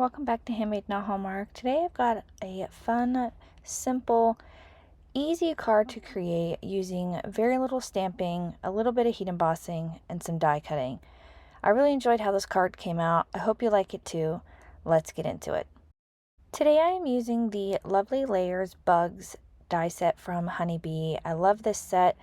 welcome back to Handmade Not Hallmark. Today I've got a fun, simple, easy card to create using very little stamping, a little bit of heat embossing, and some die cutting. I really enjoyed how this card came out. I hope you like it too. Let's get into it. Today I am using the Lovely Layers Bugs die set from HoneBee. I love this set.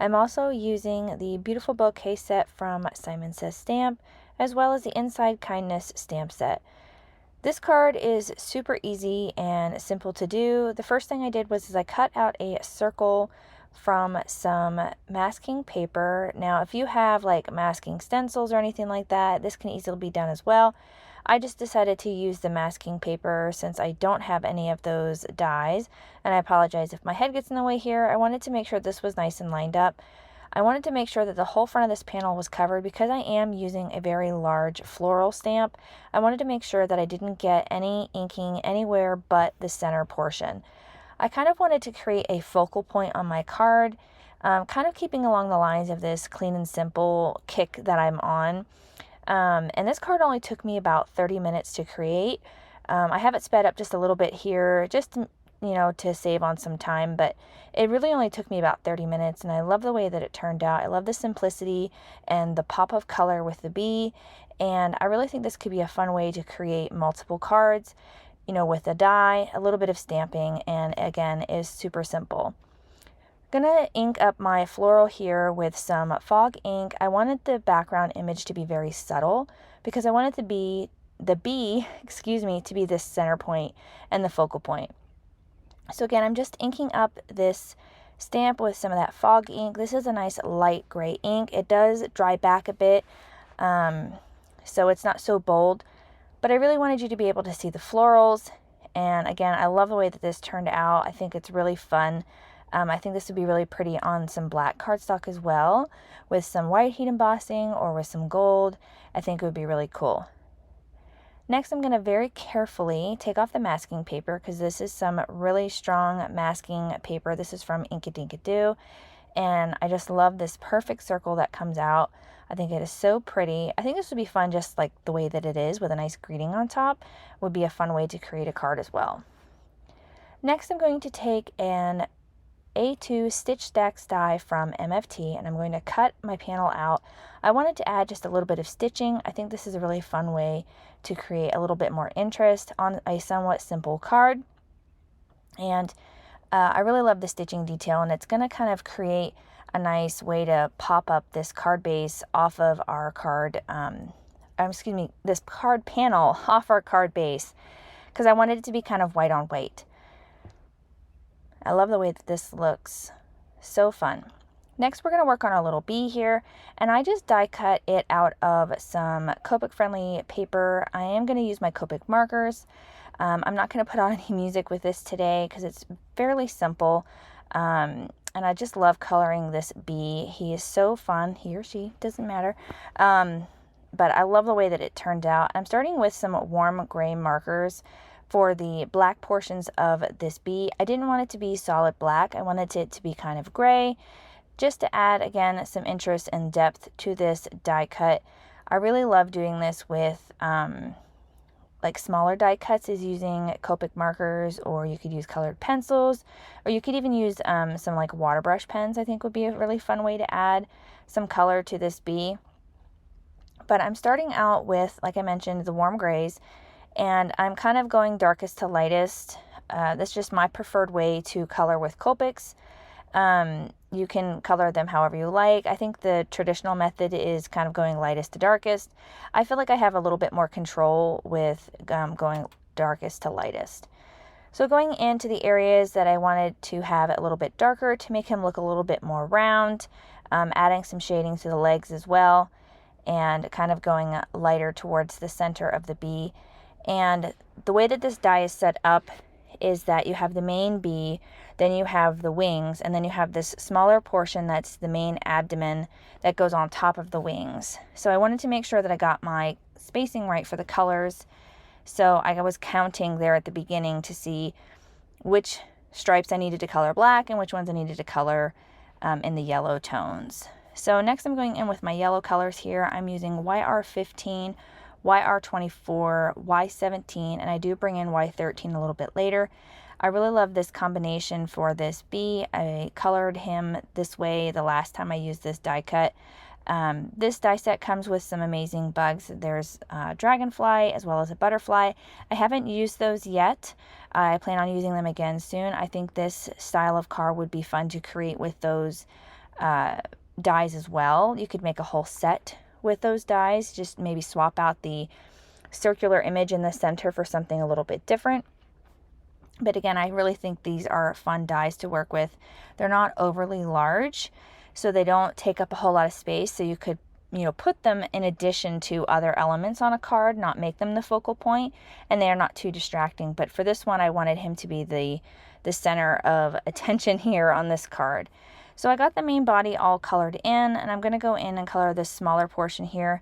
I'm also using the Beautiful Bouquet set from Simon Says Stamp, as well as the Inside Kindness stamp set. This card is super easy and simple to do. The first thing I did was I cut out a circle from some masking paper. Now, if you have like masking stencils or anything like that, this can easily be done as well. I just decided to use the masking paper since I don't have any of those dies, and I apologize if my head gets in the way here. I wanted to make sure this was nice and lined up. I wanted to make sure that the whole front of this panel was covered because I am using a very large floral stamp. I wanted to make sure that I didn't get any inking anywhere but the center portion. I kind of wanted to create a focal point on my card, kind of keeping along the lines of this clean and simple kick that I'm on. And this card only took me about 30 minutes to create. I have it sped up just a little bit here, just to save on some time, but it really only took me about 30 minutes, and I love the way that it turned out. I love the simplicity and the pop of color with the bee, and I really think this could be a fun way to create multiple cards, with a die, a little bit of stamping, and again, is super simple. I'm gonna ink up my floral here with some fog ink. I wanted the background image to be very subtle because I wanted the bee, to be this center point and the focal point. So again, I'm just inking up this stamp with some of that fog ink. This is a nice light gray ink. It does dry back a bit, so it's not so bold, but I really wanted you to be able to see the florals. And again, I love the way that this turned out. I think it's really fun. I think this would be really pretty on some black cardstock as well, with some white heat embossing or with some gold. I think it would be really cool. Next, I'm going to very carefully take off the masking paper because this is some really strong masking paper. This is from Inkadinkado, and I just love this perfect circle that comes out. I think it is so pretty. I think this would be fun just like the way that it is with a nice greeting on top. Would be a fun way to create a card as well. Next, I'm going to take an A2 Stitch STAX die from MFT, and I'm going to cut my panel out. I wanted to add just a little bit of stitching. I think this is a really fun way to create a little bit more interest on a somewhat simple card. And I really love the stitching detail, and it's going to kind of create a nice way to pop up this card base off of our card, this card panel off our card base, because I wanted it to be kind of white on white. I love the way that this looks. So fun. Next, we're going to work on our little bee here, and I just die cut it out of some Copic friendly paper. I am going to use my Copic markers. I'm not going to put on any music with this today because it's fairly simple, and I just love coloring this bee. He is so fun. He or she, doesn't matter. But I love the way that it turned out. I'm starting with some warm gray markers for the black portions of this bee. I didn't want it to be solid black. I wanted it to be kind of gray, just to add, again, some interest and depth to this die cut. I really love doing this with like smaller die cuts, is using Copic markers, or you could use colored pencils, or you could even use some like water brush pens. I think would be a really fun way to add some color to this bee. But I'm starting out with, like I mentioned, the warm grays, and I'm kind of going darkest to lightest. That's just my preferred way to color with Copics. You can color them however you like. I think the traditional method is kind of going lightest to darkest. I feel like I have a little bit more control with going darkest to lightest. So going into the areas that I wanted to have it a little bit darker to make him look a little bit more round, adding some shading to the legs as well, and kind of going lighter towards the center of the bee. And the way that this die is set up is that you have the main bee, then you have the wings, and then you have this smaller portion that's the main abdomen that goes on top of the wings. So I wanted to make sure that I got my spacing right for the colors. So I was counting there at the beginning to see which stripes I needed to color black and which ones I needed to color in the yellow tones. So next I'm going in with my yellow colors here. I'm using YR15 YR24, Y17, and I do bring in Y13 a little bit later. I really love this combination for this bee. I colored him this way the last time I used this die cut. This die set comes with some amazing bugs. There's a dragonfly as well as a butterfly. I haven't used those yet. I plan on using them again soon. I think this style of card would be fun to create with those dies as well. You could make a whole set with those dies. Just maybe swap out the circular image in the center for something a little bit different. But again, I really think these are fun dies to work with. They're not overly large, so they don't take up a whole lot of space. So you could, put them in addition to other elements on a card, not make them the focal point, and they are not too distracting. But for this one, I wanted him to be the center of attention here on this card. So I got the main body all colored in, and I'm going to go in and color this smaller portion here.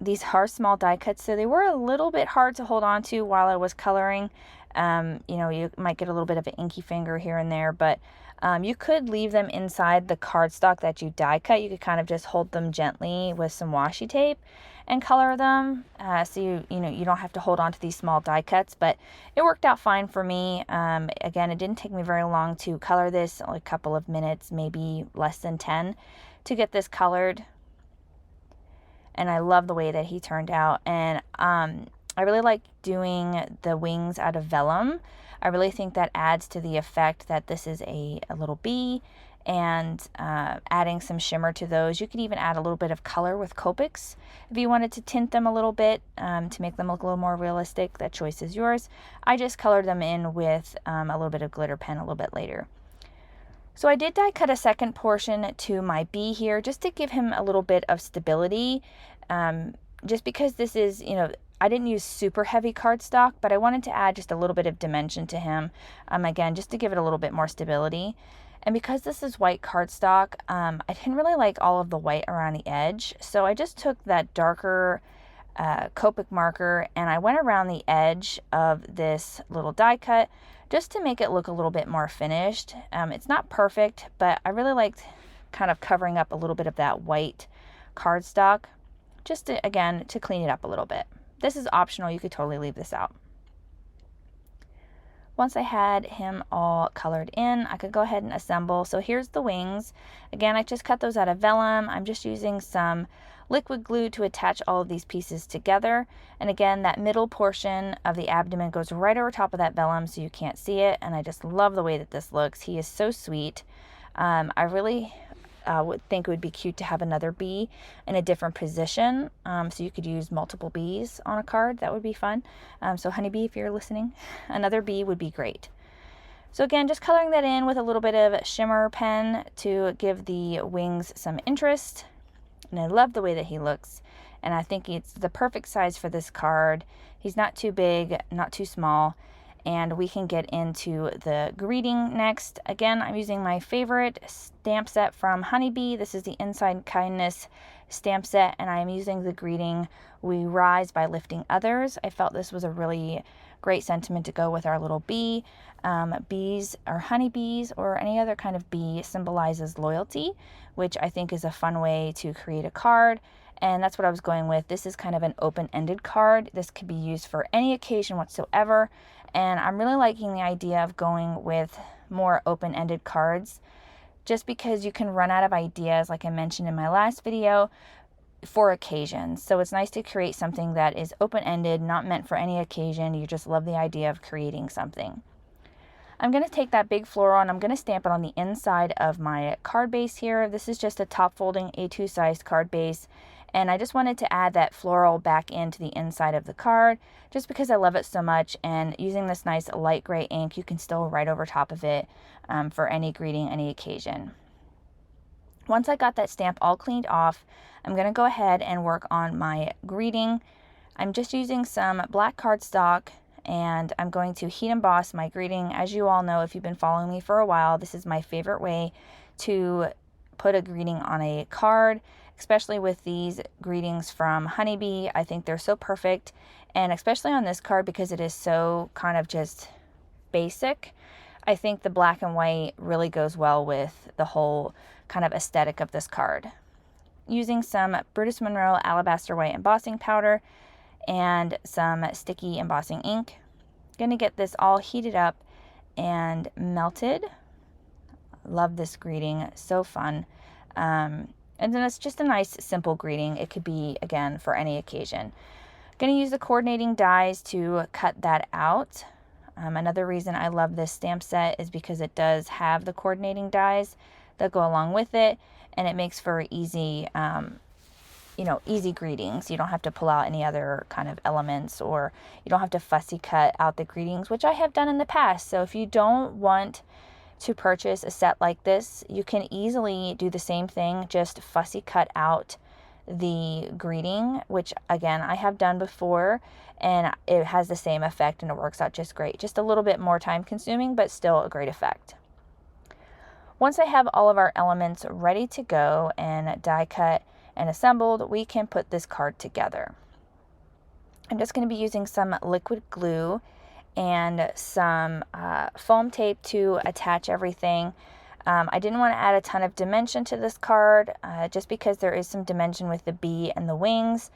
These are small die cuts, so they were a little bit hard to hold on to while I was coloring. You might get a little bit of an inky finger here and there, but you could leave them inside the cardstock that you die cut. You could kind of just hold them gently with some washi tape and color them, so you don't have to hold on to these small die cuts. But it worked out fine for me. Again, it didn't take me very long to color this, only a couple of minutes, maybe less than 10 to get this colored. And I love the way that he turned out. And I really like doing the wings out of vellum. I really think that adds to the effect that this is a little bee, and adding some shimmer to those. You could even add a little bit of color with Copics if you wanted to tint them a little bit to make them look a little more realistic. That choice is yours. I just colored them in with a little bit of glitter pen a little bit later. So I did die cut a second portion to my bee here just to give him a little bit of stability. Just because this is, I didn't use super heavy cardstock, but I wanted to add just a little bit of dimension to him. Again, just to give it a little bit more stability. And because this is white cardstock, I didn't really like all of the white around the edge. So I just took that darker Copic marker and I went around the edge of this little die cut just to make it look a little bit more finished. It's not perfect, but I really liked kind of covering up a little bit of that white cardstock, just to, again, to clean it up a little bit. This is optional. You could totally leave this out. Once I had him all colored in, I could go ahead and assemble. So here's the wings. Again, I just cut those out of vellum. I'm just using some liquid glue to attach all of these pieces together. And again, that middle portion of the abdomen goes right over top of that vellum so you can't see it. And I just love the way that this looks. He is so sweet. I really would think it would be cute to have another bee in a different position. So you could use multiple bees on a card. That would be fun. So HoneBee, if you're listening, another bee would be great. So again, just coloring that in with a little bit of shimmer pen to give the wings some interest. And I love the way that he looks. And I think it's the perfect size for this card. He's not too big, not too small. And we can get into the greeting next. Again, I'm using my favorite stamp set from HoneBee. This is the Inside Kindness stamp set, and I'm using the greeting, "We rise by lifting others." I felt this was a really great sentiment to go with our little bee. Bees, or honeybees, or any other kind of bee, symbolizes loyalty, which I think is a fun way to create a card. And that's what I was going with. This is kind of an open-ended card. This could be used for any occasion whatsoever. And I'm really liking the idea of going with more open-ended cards, just because you can run out of ideas, like I mentioned in my last video, for occasions. So it's nice to create something that is open-ended, not meant for any occasion. You just love the idea of creating something. I'm going to take that big floral and I'm going to stamp it on the inside of my card base here. This is just a top folding A2 sized card base. And I just wanted to add that floral back into the inside of the card just because I love it so much. And using this nice light gray ink, you can still write over top of it for any greeting, any occasion. Once I got that stamp all cleaned off, I'm going to go ahead and work on my greeting. I'm just using some black cardstock and I'm going to heat emboss my greeting. As you all know, if you've been following me for a while, this is my favorite way to put a greeting on a card, especially with these greetings from HoneBee. I think they're so perfect, and especially on this card because it is so kind of just basic. I think the black and white really goes well with the whole kind of aesthetic of this card. using some Brutus Monroe Alabaster White embossing powder and some sticky embossing ink. Gonna get this all heated up and melted. Love this greeting, so fun. And then it's just a nice simple greeting. It could be, again, for any occasion. Gonna use the coordinating dies to cut that out. Another reason I love this stamp set is because it does have the coordinating dies that go along with it, and it makes for easy, easy greetings. You don't have to pull out any other kind of elements, or you don't have to fussy cut out the greetings, which I have done in the past. So if you don't want to purchase a set like this, you can easily do the same thing, just fussy cut out the greeting, which again I have done before, and it has the same effect and it works out just great. Just a little bit more time consuming, but still a great effect. Once I have all of our elements ready to go and die cut and assembled, we can put this card together. I'm just going to be using some liquid glue and some foam tape to attach everything. I didn't want to add a ton of dimension to this card, just because there is some dimension with the bee and the wings.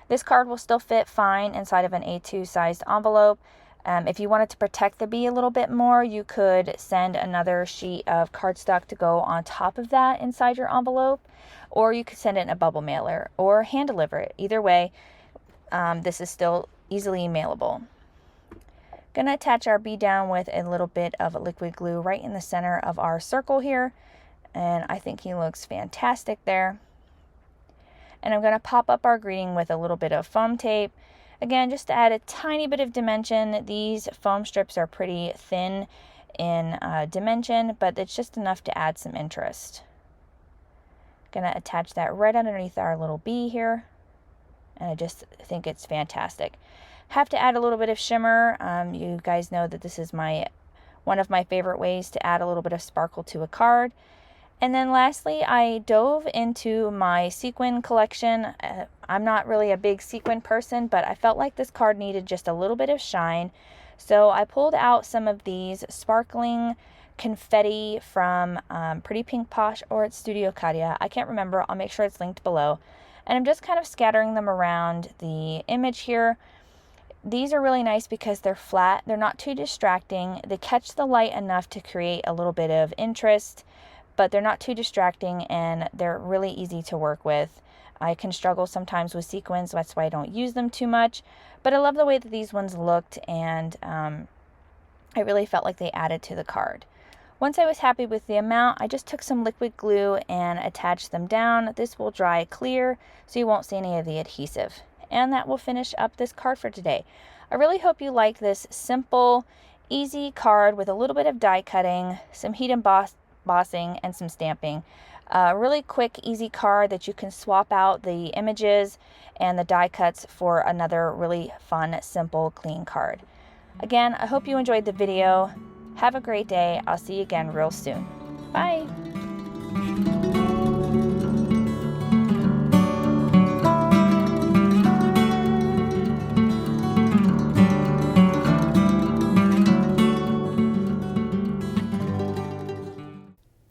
This card will still fit fine inside of an A2 sized envelope. If you wanted to protect the bee a little bit more, you could send another sheet of cardstock to go on top of that inside your envelope, or you could send it in a bubble mailer or hand deliver it. Either way, this is still easily mailable. Gonna attach our bee down with a little bit of liquid glue right in the center of our circle here, and I think he looks fantastic there. And I'm gonna pop up our greeting with a little bit of foam tape. Again, just to add a tiny bit of dimension. These foam strips are pretty thin in dimension, but it's just enough to add some interest. Gonna attach that right underneath our little bee here, and I just think it's fantastic. Have to add a little bit of shimmer. You guys know that this is one of my favorite ways to add a little bit of sparkle to a card. And then lastly, I dove into my sequin collection. I'm not really a big sequin person, but I felt like this card needed just a little bit of shine. So I pulled out some of these sparkling confetti from Pretty Pink Posh, or it's Studio Katia. I can't remember. I'll make sure it's linked below. And I'm just kind of scattering them around the image here. These are really nice because they're flat. They're not too distracting. They catch the light enough to create a little bit of interest, but they're not too distracting, and they're really easy to work with. I can struggle sometimes with sequins, that's why I don't use them too much, but I love the way that these ones looked, and I really felt like they added to the card. Once I was happy with the amount, I just took some liquid glue and attached them down. This will dry clear, so you won't see any of the adhesive. And that will finish up this card for today. I really hope you like this simple, easy card with a little bit of die cutting, some heat embossing, and some stamping. A really quick, easy card that you can swap out the images and the die cuts for another really fun, simple, clean card. Again, I hope you enjoyed the video. Have a great day. I'll see you again real soon. Bye.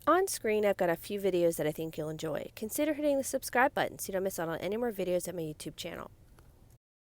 On screen, I've got a few videos that I think you'll enjoy. Consider hitting the subscribe button so you don't miss out on any more videos at my YouTube channel.